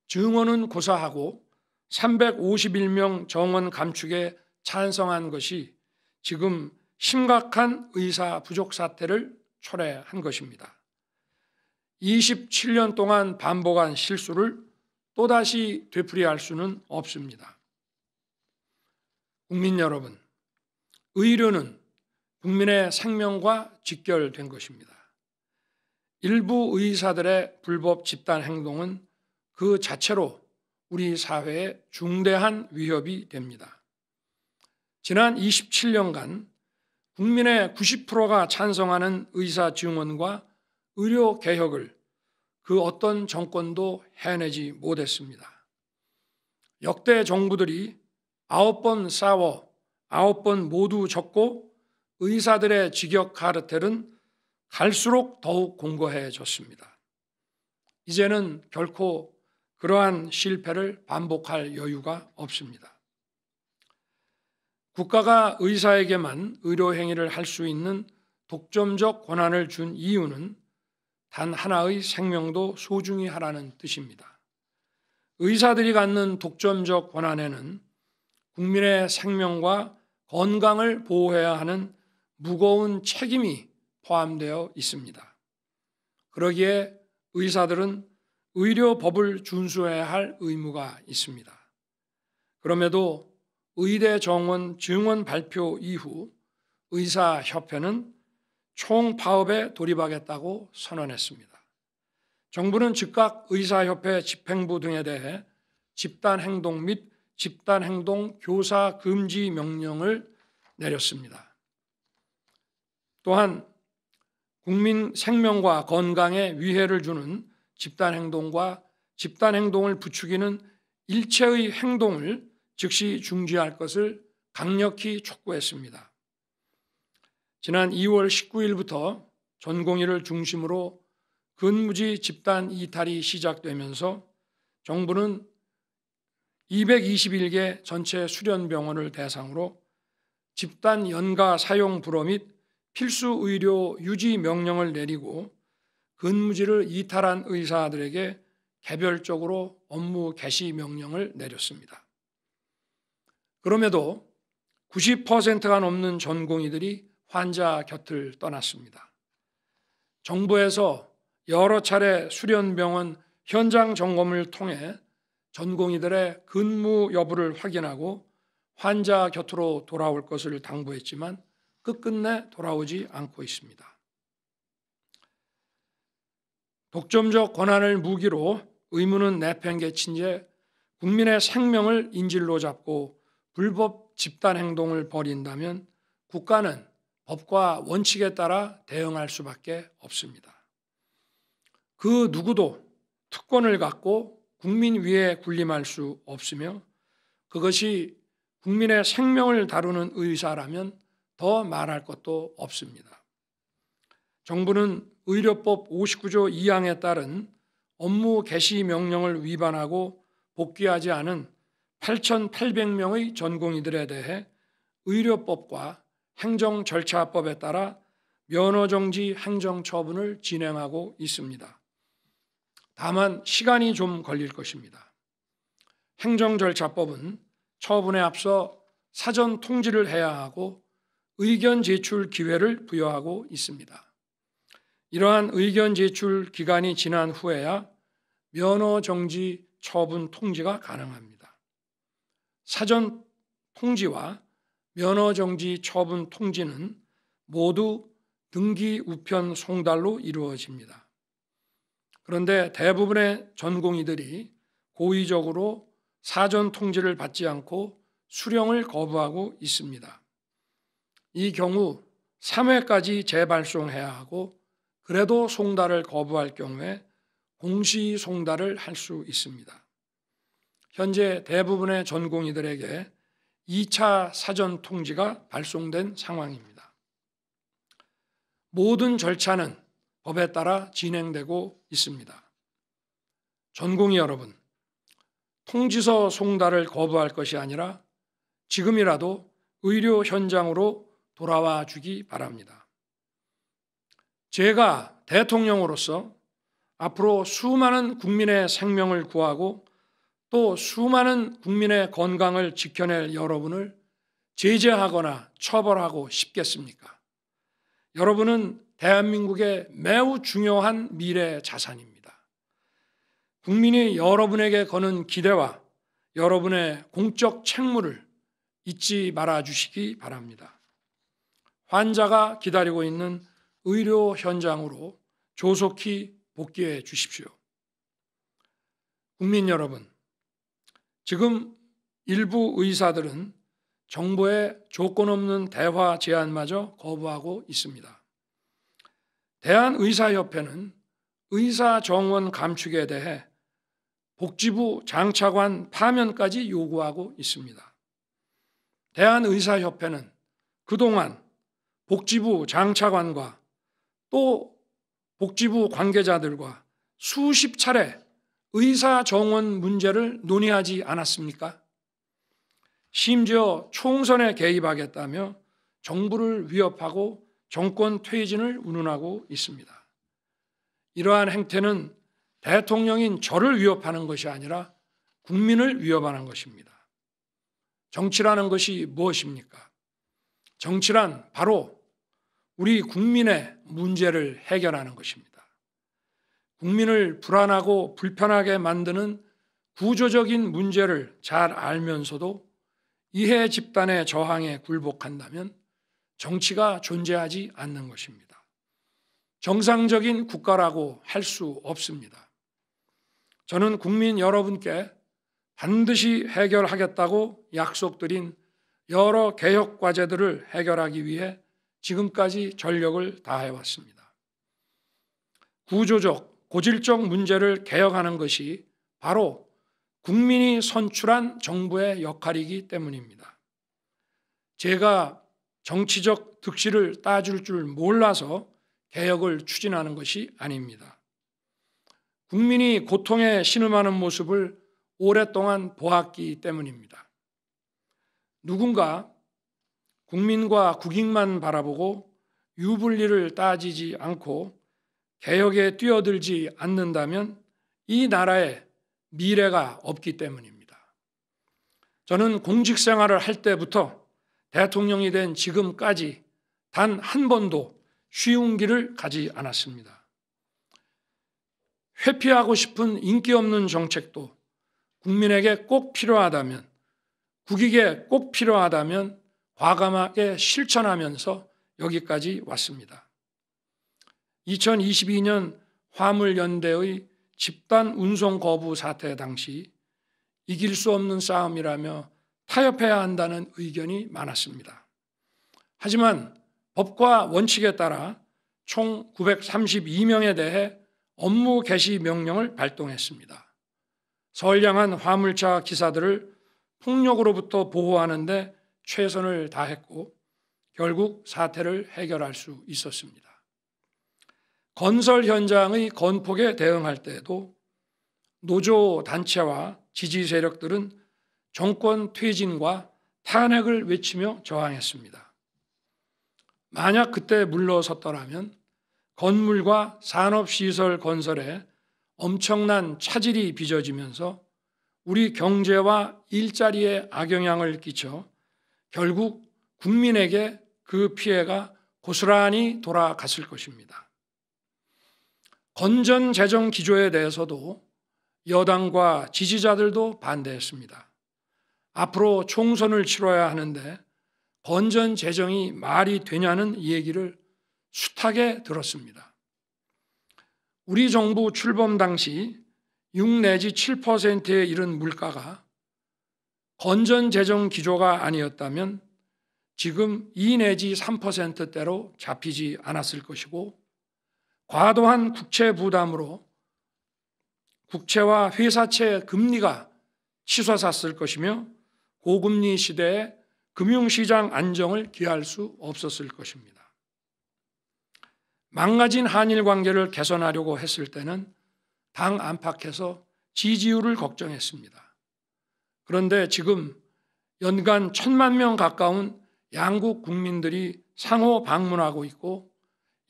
증원은 고사하고 351명 정원 감축에 찬성한 것이 지금 심각한 의사 부족 사태를 초래한 것입니다. 27년 동안 반복한 실수를 또다시 되풀이할 수는 없습니다. 국민 여러분, 의료는 국민의 생명과 직결된 것입니다. 일부 의사들의 불법 집단 행동은 그 자체로 우리 사회에 중대한 위협이 됩니다. 지난 27년간 국민의 90%가 찬성하는 의사 증원과 의료 개혁을 그 어떤 정권도 해내지 못했습니다. 역대 정부들이 9번 싸워 9번 모두 졌고 의사들의 직역 카르텔은 갈수록 더욱 공고해졌습니다. 이제는 결코 그러한 실패를 반복할 여유가 없습니다. 국가가 의사에게만 의료 행위를 할 수 있는 독점적 권한을 준 이유는 단 하나의 생명도 소중히 하라는 뜻입니다. 의사들이 갖는 독점적 권한에는 국민의 생명과 건강을 보호해야 하는 무거운 책임이 포함되어 있습니다. 그러기에 의사들은 의료법을 준수해야 할 의무가 있습니다. 그럼에도 의대 정원 증원 발표 이후 의사협회는 총파업에 돌입하겠다고 선언했습니다. 정부는 즉각 의사협회 집행부 등에 대해 집단행동 및 집단행동 교사 금지 명령을 내렸습니다. 또한 국민 생명과 건강에 위해를 주는 집단행동과 집단행동을 부추기는 일체의 행동을 즉시 중지할 것을 강력히 촉구했습니다. 지난 2월 19일부터 전공의를 중심으로 근무지 집단 이탈이 시작되면서 정부는 221개 전체 수련병원을 대상으로 집단 연가 사용 불허 및 필수 의료 유지 명령을 내리고 근무지를 이탈한 의사들에게 개별적으로 업무 개시 명령을 내렸습니다. 그럼에도 90%가 넘는 전공의들이 환자 곁을 떠났습니다. 정부에서 여러 차례 수련병원 현장 점검을 통해 전공의들의 근무 여부를 확인하고 환자 곁으로 돌아올 것을 당부했지만 끝끝내 돌아오지 않고 있습니다. 독점적 권한을 무기로 의무는 내팽개친 채 국민의 생명을 인질로 잡고 불법 집단 행동을 벌인다면 국가는 법과 원칙에 따라 대응할 수밖에 없습니다. 그 누구도 특권을 갖고 국민 위에 군림할 수 없으며 그것이 국민의 생명을 다루는 의사라면 더 말할 것도 없습니다. 정부는 의료법 59조 2항에 따른 업무 개시 명령을 위반하고 복귀하지 않은 8,800명의 전공의들에 대해 의료법과 행정절차법에 따라 면허정지 행정처분을 진행하고 있습니다. 다만 시간이 좀 걸릴 것입니다. 행정절차법은 처분에 앞서 사전 통지를 해야 하고 의견 제출 기회를 부여하고 있습니다. 이러한 의견 제출 기간이 지난 후에야 면허정지 처분 통지가 가능합니다. 사전 통지와 면허정지 처분 통지는 모두 등기 우편 송달로 이루어집니다. 그런데 대부분의 전공의들이 고의적으로 사전 통지를 받지 않고 수령을 거부하고 있습니다. 이 경우 3회까지 재발송해야 하고 그래도 송달을 거부할 경우에 공시 송달을 할 수 있습니다. 현재 대부분의 전공의들에게 2차 사전 통지가 발송된 상황입니다. 모든 절차는 법에 따라 진행되고 있습니다. 전공의 여러분, 통지서 송달을 거부할 것이 아니라 지금이라도 의료 현장으로 돌아와 주기 바랍니다. 제가 대통령으로서 앞으로 수많은 국민의 생명을 구하고 또 수많은 국민의 건강을 지켜낼 여러분을 제재하거나 처벌하고 싶겠습니까? 여러분은 대한민국의 매우 중요한 미래 자산입니다. 국민이 여러분에게 거는 기대와 여러분의 공적 책무를 잊지 말아 주시기 바랍니다. 환자가 기다리고 있는 의료 현장으로 조속히 복귀해 주십시오. 국민 여러분, 지금 일부 의사들은 정부의 조건 없는 대화 제안마저 거부하고 있습니다. 대한의사협회는 의사 정원 감축에 대해 복지부 장차관 파면까지 요구하고 있습니다. 대한의사협회는 그동안 복지부 장차관과 또 복지부 관계자들과 수십 차례 의사 정원 문제를 논의하지 않았습니까? 심지어 총선에 개입하겠다며 정부를 위협하고 정권 퇴진을 운운하고 있습니다. 이러한 행태는 대통령인 저를 위협하는 것이 아니라 국민을 위협하는 것입니다. 정치라는 것이 무엇입니까? 정치란 바로 우리 국민의 문제를 해결하는 것입니다. 국민을 불안하고 불편하게 만드는 구조적인 문제를 잘 알면서도 이해 집단의 저항에 굴복한다면 정치가 존재하지 않는 것입니다. 정상적인 국가라고 할 수 없습니다. 저는 국민 여러분께 반드시 해결하겠다고 약속드린 여러 개혁 과제들을 해결하기 위해 지금까지 전력을 다해왔습니다. 구조적, 고질적 문제를 개혁하는 것이 바로 국민이 선출한 정부의 역할이기 때문입니다. 제가 정치적 득실을 따줄 줄 몰라서 개혁을 추진하는 것이 아닙니다. 국민이 고통에 신음하는 모습을 오랫동안 보았기 때문입니다. 누군가 국민과 국익만 바라보고 유불리를 따지지 않고 개혁에 뛰어들지 않는다면 이 나라에 미래가 없기 때문입니다. 저는 공직 생활을 할 때부터 대통령이 된 지금까지 단 한 번도 쉬운 길을 가지 않았습니다. 회피하고 싶은 인기 없는 정책도 국민에게 꼭 필요하다면, 국익에 꼭 필요하다면 과감하게 실천하면서 여기까지 왔습니다. 2022년 화물연대의 집단 운송 거부 사태 당시 이길 수 없는 싸움이라며 타협해야 한다는 의견이 많았습니다. 하지만 법과 원칙에 따라 총 932명에 대해 업무 개시 명령을 발동했습니다. 선량한 화물차 기사들을 폭력으로부터 보호하는 데 최선을 다했고 결국 사태를 해결할 수 있었습니다. 건설 현장의 건폭에 대응할 때에도 노조 단체와 지지 세력들은 정권 퇴진과 탄핵을 외치며 저항했습니다. 만약 그때 물러섰더라면 건물과 산업시설 건설에 엄청난 차질이 빚어지면서 우리 경제와 일자리에 악영향을 끼쳐 결국 국민에게 그 피해가 고스란히 돌아갔을 것입니다. 건전 재정 기조에 대해서도 여당과 지지자들도 반대했습니다. 앞으로 총선을 치러야 하는데 건전 재정이 말이 되냐는 얘기를 숱하게 들었습니다. 우리 정부 출범 당시 6 내지 7%에 이른 물가가 건전 재정 기조가 아니었다면 지금 2 내지 3%대로 잡히지 않았을 것이고 과도한 국채 부담으로 국채와 회사채 금리가 치솟았을 것이며 고금리 시대에 금융시장 안정을 기할 수 없었을 것입니다. 망가진 한일 관계를 개선하려고 했을 때는 당 안팎에서 지지율을 걱정했습니다. 그런데 지금 연간 1,000만 명 가까운 양국 국민들이 상호 방문하고 있고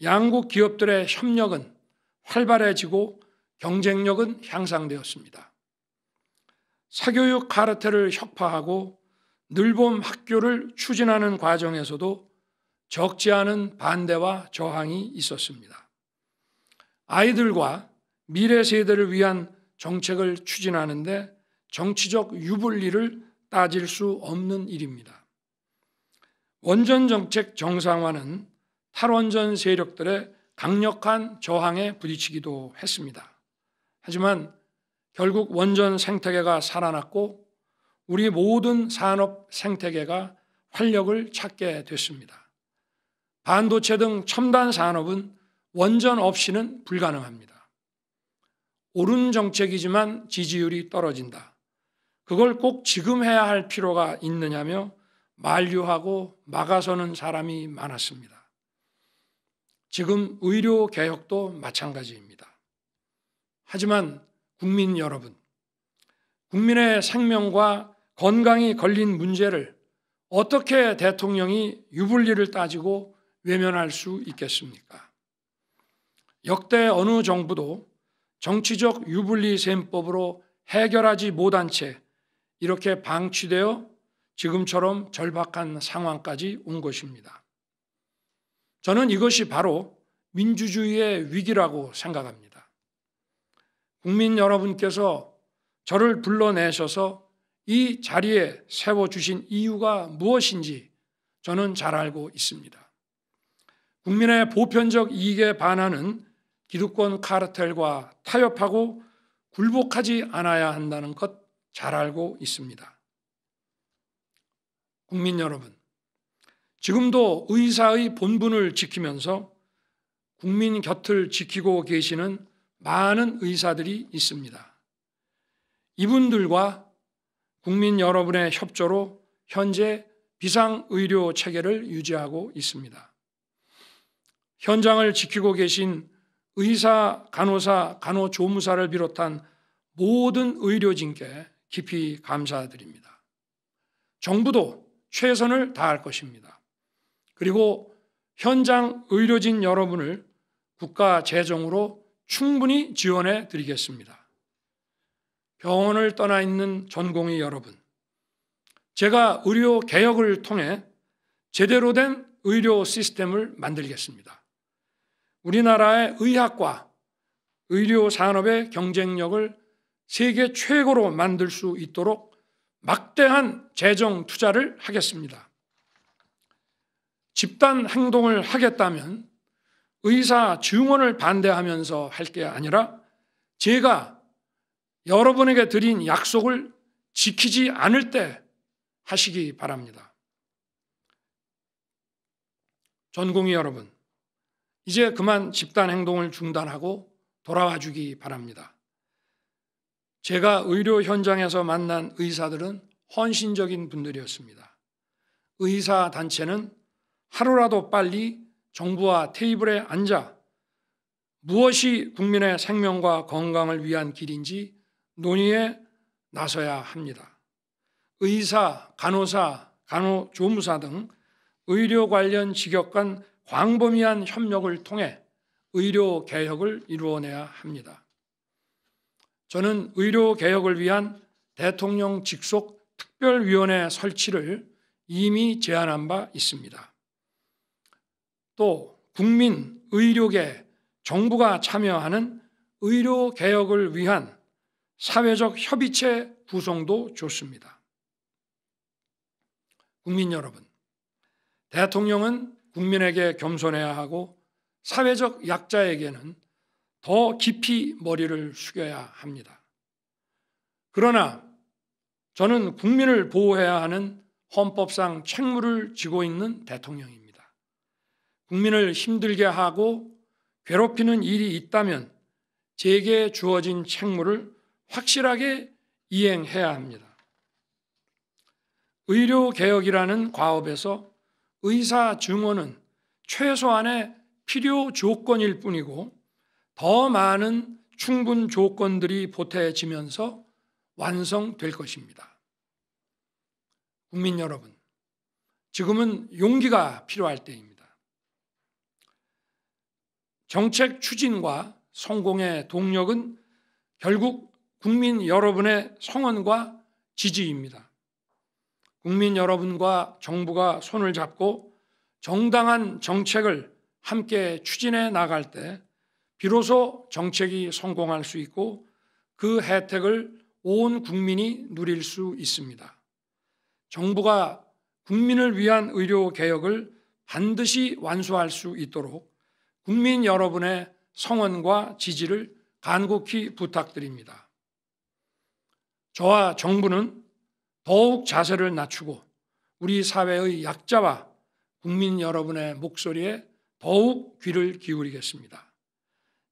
양국 기업들의 협력은 활발해지고 경쟁력은 향상되었습니다. 사교육 카르텔을 혁파하고 늘봄 학교를 추진하는 과정에서도 적지 않은 반대와 저항이 있었습니다. 아이들과 미래 세대를 위한 정책을 추진하는데 정치적 유불리를 따질 수 없는 일입니다. 원전 정책 정상화는 탈원전 세력들의 강력한 저항에 부딪히기도 했습니다. 하지만 결국 원전 생태계가 살아났고 우리 모든 산업 생태계가 활력을 찾게 됐습니다. 반도체 등 첨단 산업은 원전 없이는 불가능합니다. 옳은 정책이지만 지지율이 떨어진다. 그걸 꼭 지금 해야 할 필요가 있느냐며 만류하고 막아서는 사람이 많았습니다. 지금 의료 개혁도 마찬가지입니다. 하지만 국민 여러분, 국민의 생명과 건강이 걸린 문제를 어떻게 대통령이 유불리를 따지고 외면할 수 있겠습니까? 역대 어느 정부도 정치적 유불리 셈법으로 해결하지 못한 채 이렇게 방치되어 지금처럼 절박한 상황까지 온 것입니다. 저는 이것이 바로 민주주의의 위기라고 생각합니다. 국민 여러분께서 저를 불러내셔서 이 자리에 세워주신 이유가 무엇인지 저는 잘 알고 있습니다. 국민의 보편적 이익에 반하는 기득권 카르텔과 타협하고 굴복하지 않아야 한다는 것 잘 알고 있습니다. 국민 여러분, 지금도 의사의 본분을 지키면서 국민 곁을 지키고 계시는 많은 의사들이 있습니다. 이분들과 국민 여러분의 협조로 현재 비상의료 체계를 유지하고 있습니다. 현장을 지키고 계신 의사, 간호사, 간호조무사를 비롯한 모든 의료진께 깊이 감사드립니다. 정부도 최선을 다할 것입니다. 그리고 현장 의료진 여러분을 국가 재정으로 충분히 지원해 드리겠습니다. 병원을 떠나 있는 전공의 여러분, 제가 의료 개혁을 통해 제대로 된 의료 시스템을 만들겠습니다. 우리나라의 의학과 의료 산업의 경쟁력을 세계 최고로 만들 수 있도록 막대한 재정 투자를 하겠습니다. 집단 행동을 하겠다면 의사 증언을 반대하면서 할 게 아니라 제가 여러분에게 드린 약속을 지키지 않을 때 하시기 바랍니다. 전공의 여러분, 이제 그만 집단 행동을 중단하고 돌아와 주기 바랍니다. 제가 의료 현장에서 만난 의사들은 헌신적인 분들이었습니다. 의사 단체는 하루라도 빨리 정부와 테이블에 앉아 무엇이 국민의 생명과 건강을 위한 길인지 논의에 나서야 합니다. 의사, 간호사, 간호조무사 등 의료 관련 직역 간 광범위한 협력을 통해 의료 개혁을 이루어내야 합니다. 저는 의료 개혁을 위한 대통령 직속 특별위원회 설치를 이미 제안한 바 있습니다. 또 국민, 의료계, 정부가 참여하는 의료 개혁을 위한 사회적 협의체 구성도 좋습니다. 국민 여러분, 대통령은 국민에게 겸손해야 하고 사회적 약자에게는 더 깊이 머리를 숙여야 합니다. 그러나 저는 국민을 보호해야 하는 헌법상 책무를 지고 있는 대통령입니다. 국민을 힘들게 하고 괴롭히는 일이 있다면 제게 주어진 책무를 확실하게 이행해야 합니다. 의료개혁이라는 과업에서 의사 증언은 최소한의 필요 조건일 뿐이고 더 많은 충분 조건들이 보태지면서 완성될 것입니다. 국민 여러분, 지금은 용기가 필요할 때입니다. 정책 추진과 성공의 동력은 결국 국민 여러분의 성원과 지지입니다. 국민 여러분과 정부가 손을 잡고 정당한 정책을 함께 추진해 나갈 때 비로소 정책이 성공할 수 있고 그 혜택을 온 국민이 누릴 수 있습니다. 정부가 국민을 위한 의료 개혁을 반드시 완수할 수 있도록 국민 여러분의 성원과 지지를 간곡히 부탁드립니다. 저와 정부는 더욱 자세를 낮추고 우리 사회의 약자와 국민 여러분의 목소리에 더욱 귀를 기울이겠습니다.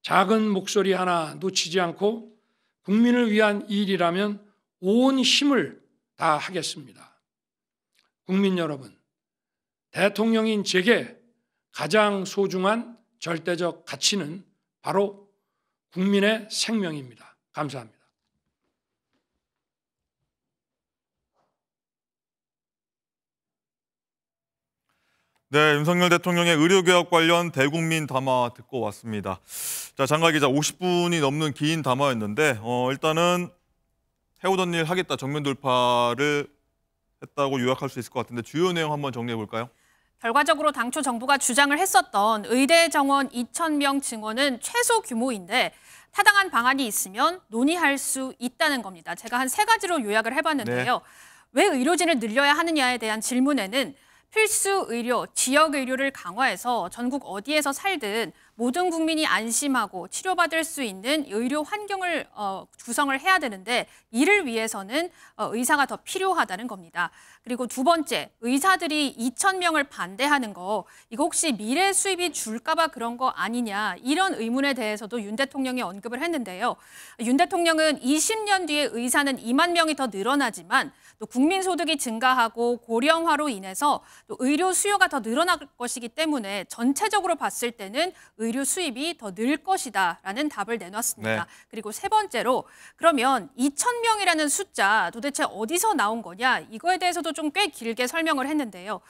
작은 목소리 하나 놓치지 않고 국민을 위한 일이라면 온 힘을 다하겠습니다. 국민 여러분, 대통령인 제게 가장 소중한 절대적 가치는 바로 국민의 생명입니다. 감사합니다. 네, 윤석열 대통령의 의료개혁 관련 대국민 담화 듣고 왔습니다. 자, 장가 기자, 50분이 넘는 긴 담화였는데 일단은 해오던 일 하겠다, 정면 돌파를 했다고 요약할 수 있을 것 같은데 주요 내용 한번 정리해 볼까요? 결과적으로 당초 정부가 주장을 했었던 의대 정원 2,000명 증원은 최소 규모인데 타당한 방안이 있으면 논의할 수 있다는 겁니다. 제가 한 3가지로 요약을 해봤는데요. 네. 왜 의료진을 늘려야 하느냐에 대한 질문에는 필수 의료, 지역 의료를 강화해서 전국 어디에서 살든 모든 국민이 안심하고 치료받을 수 있는 의료 환경을 구성을 해야 되는데 이를 위해서는 의사가 더 필요하다는 겁니다. 그리고 두 번째, 의사들이 2,000명을 반대하는 거 이거 혹시 미래 수입이 줄까 봐 그런 거 아니냐 이런 의문에 대해서도 윤 대통령이 언급을 했는데요. 윤 대통령은 20년 뒤에 의사는 2만 명이 더 늘어나지만 또 국민 소득이 증가하고 고령화로 인해서 또 의료 수요가 더 늘어날 것이기 때문에 전체적으로 봤을 때는 의료 수입이 더 늘 것이다라는 답을 내놨습니다. 네. 그리고 세 번째로 그러면 2,000명이라는 숫자 도대체 어디서 나온 거냐 이거에 대해서도 좀 꽤 길게 설명을 했는데요.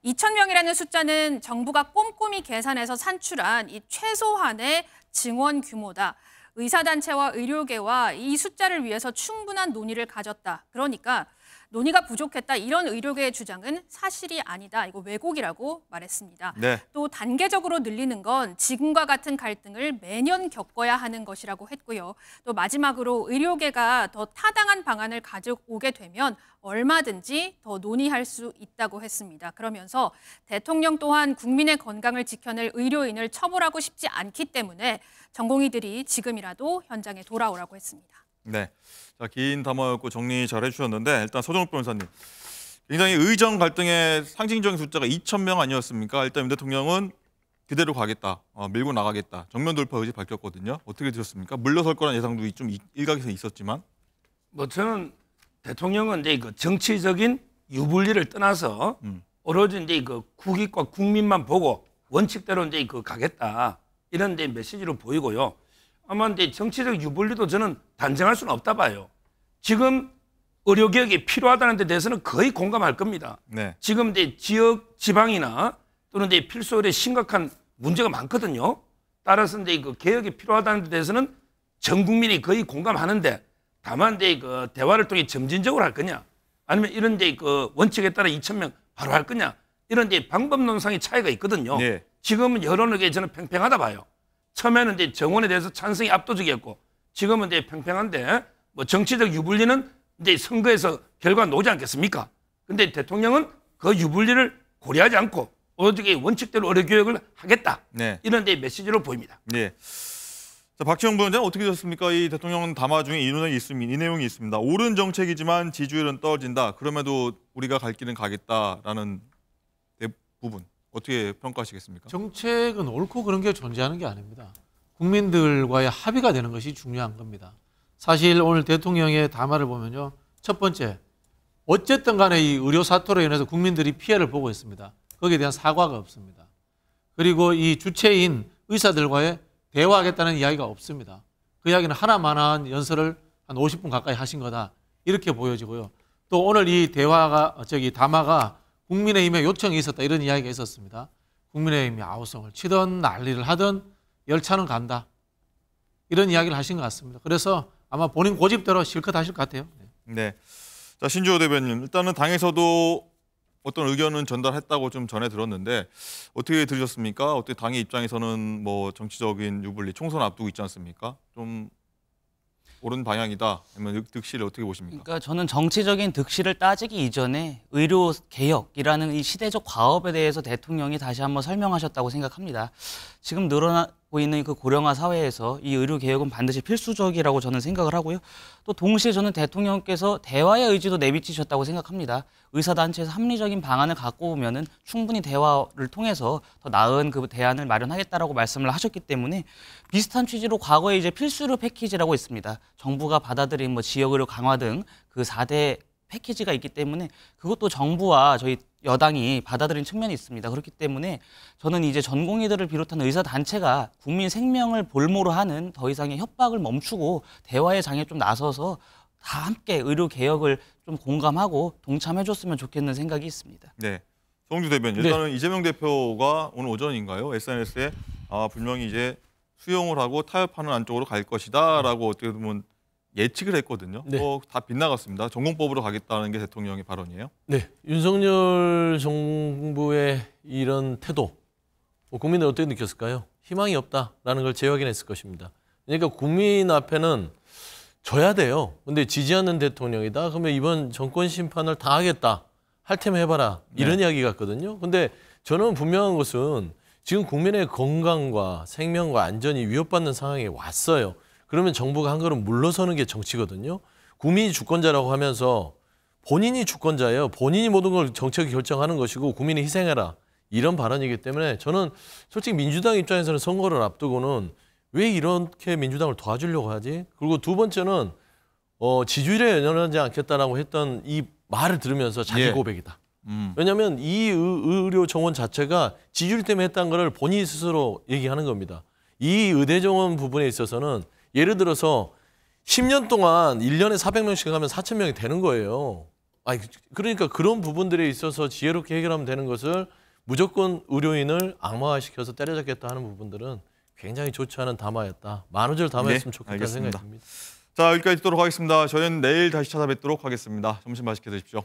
2,000명이라는 숫자는 정부가 꼼꼼히 계산해서 산출한 이 최소한의 증원 규모다. 의사단체와 의료계와 이 숫자를 위해서 충분한 논의를 가졌다. 그러니까 논의가 부족했다. 이런 의료계의 주장은 사실이 아니다. 이거 왜곡이라고 말했습니다. 네. 또 단계적으로 늘리는 건 지금과 같은 갈등을 매년 겪어야 하는 것이라고 했고요. 또 마지막으로 의료계가 더 타당한 방안을 가져오게 되면 얼마든지 더 논의할 수 있다고 했습니다. 그러면서 대통령 또한 국민의 건강을 지켜낼 의료인을 처벌하고 싶지 않기 때문에 전공의들이 지금이라도 현장에 돌아오라고 했습니다. 네, 자, 긴 담화였고 정리 잘 해주셨는데 일단 서정욱 변호사님, 굉장히 의정 갈등의 상징적인 숫자가 2,000명 아니었습니까? 일단 윤 대통령은 그대로 가겠다, 밀고 나가겠다, 정면 돌파 의지 밝혔거든요. 어떻게 들었습니까? 물러설 거란 예상도 좀 일각에서 있었지만. 뭐 저는 대통령은 이제 그 정치적인 유불리를 떠나서 오로지 이제 그 국익과 국민만 보고 원칙대로 이제 그 가겠다 이런 이제 메시지로 보이고요. 아마 이제 정치적 유불리도 저는 단정할 수는 없다 봐요. 지금 의료개혁이 필요하다는 데 대해서는 거의 공감할 겁니다. 네. 지금 이제 지역 지방이나 또는 이제 필수 의료에 심각한 문제가 많거든요. 따라서 이제 그 개혁이 필요하다는 데 대해서는 전 국민이 거의 공감하는데 다만 이제 그 대화를 통해 점진적으로 할 거냐 아니면 이런 이제 그 원칙에 따라 2,000명 바로 할 거냐 이런 이제 방법론상의 차이가 있거든요. 네. 지금은 여론에게 저는 팽팽하다 봐요. 처음에는 이제 정원에 대해서 찬성이 압도적이었고 지금은 이제 팽팽한데 뭐 정치적 유불리는 이제 선거에서 결과가 나오지 않겠습니까? 근데 대통령은 그 유불리를 고려하지 않고 어떻게 원칙대로 의료개혁을 하겠다. 네. 이런 데 메시지로 보입니다. 네. 자, 박지원 부원장 어떻게 되셨습니까? 이 대통령 담화 중에 이 내용이 있습니다. 옳은 정책이지만 지지율은 떨어진다. 그럼에도 우리가 갈 길은 가겠다라는 부분 어떻게 평가하시겠습니까? 정책은 옳고 그런 게 존재하는 게 아닙니다. 국민들과의 합의가 되는 것이 중요한 겁니다. 사실 오늘 대통령의 담화를 보면요. 첫 번째, 어쨌든 간에 이 의료 사태로 인해서 국민들이 피해를 보고 있습니다. 거기에 대한 사과가 없습니다. 그리고 이 주체인 의사들과의 대화하겠다는 이야기가 없습니다. 그 이야기는 하나만한 연설을 한 50분 가까이 하신 거다. 이렇게 보여지고요. 또 오늘 이 담화가 국민의힘의 요청이 있었다. 이런 이야기가 있었습니다. 국민의힘이 아우성을 치든 난리를 하든 열차는 간다. 이런 이야기를 하신 것 같습니다. 그래서 아마 본인 고집대로 실컷 하실 것 같아요. 네. 자, 신주호 대변인, 일단은 당에서도 어떤 의견은 전달했다고 좀 전해 들었는데 어떻게 들으셨습니까? 어떻게 당의 입장에서는 뭐 정치적인 유불리 총선 앞두고 있지 않습니까? 좀 옳은 방향이다. 아니면 득실을 어떻게 보십니까? 그러니까 저는 정치적인 득실을 따지기 이전에 의료 개혁이라는 이 시대적 과업에 대해서 대통령이 다시 한번 설명하셨다고 생각합니다. 지금 늘어나고 있는 그 고령화 사회에서 이 의료 개혁은 반드시 필수적이라고 저는 생각을 하고요. 또 동시에 저는 대통령께서 대화의 의지도 내비치셨다고 생각합니다. 의사단체에서 합리적인 방안을 갖고 오면은 충분히 대화를 통해서 더 나은 그 대안을 마련하겠다라고 말씀을 하셨기 때문에 비슷한 취지로 과거에 이제 필수의료 패키지라고 있습니다. 정부가 받아들인 뭐 지역의료 강화 등 그 4대 패키지가 있기 때문에 그것도 정부와 저희 여당이 받아들인 측면이 있습니다. 그렇기 때문에 저는 이제 전공의들을 비롯한 의사단체가 국민 생명을 볼모로 하는 더 이상의 협박을 멈추고 대화의 장에 좀 나서서 다 함께 의료 개혁을 좀 공감하고 동참해줬으면 좋겠는 생각이 있습니다. 네. 송주 대변인, 일단은 이재명 대표가 오늘 오전인가요? SNS에 분명히 이제 수용을 하고 타협하는 안쪽으로 갈 것이다라고 어떻게 보면 예측을 했거든요. 네. 다 빗나갔습니다. 전공법으로 가겠다는 게 대통령의 발언이에요. 네, 윤석열 정부의 이런 태도, 국민들 어떻게 느꼈을까요? 희망이 없다라는 걸 재확인했을 것입니다. 그러니까 국민 앞에는 져야 돼요. 근데 지지 않는 대통령이다. 그러면 이번 정권 심판을 당하겠다. 할 테면 해봐라. 이런 이야기 같거든요. 근데 저는 분명한 것은 지금 국민의 건강과 생명과 안전이 위협받는 상황에 왔어요. 그러면 정부가 한 걸음 물러서는 게 정치거든요. 국민이 주권자라고 하면서 본인이 주권자예요. 본인이 모든 걸 정책을 결정하는 것이고 국민이 희생해라. 이런 발언이기 때문에 저는 솔직히 민주당 입장에서는 선거를 앞두고는 왜 이렇게 민주당을 도와주려고 하지? 그리고 두 번째는 지지율에 연연하지 않겠다라고 했던 이 말을 들으면서 자기 고백이다. 왜냐하면 이 의료 정원 자체가 지지율 때문에 했다는 걸 본인이 스스로 얘기하는 겁니다. 이 의대 정원 부분에 있어서는 예를 들어서 10년 동안 1년에 400명씩 하면 4,000명이 되는 거예요. 그러니까 그런 부분들에 있어서 지혜롭게 해결하면 되는 것을 무조건 의료인을 악마화시켜서 때려잡겠다 하는 부분들은 굉장히 좋지 않은 담화였다. 만우절 담화였으면 좋겠다는 생각이 듭니다. 자, 여기까지 듣도록 하겠습니다. 저희는 내일 다시 찾아뵙도록 하겠습니다. 점심 맛있게 드십시오.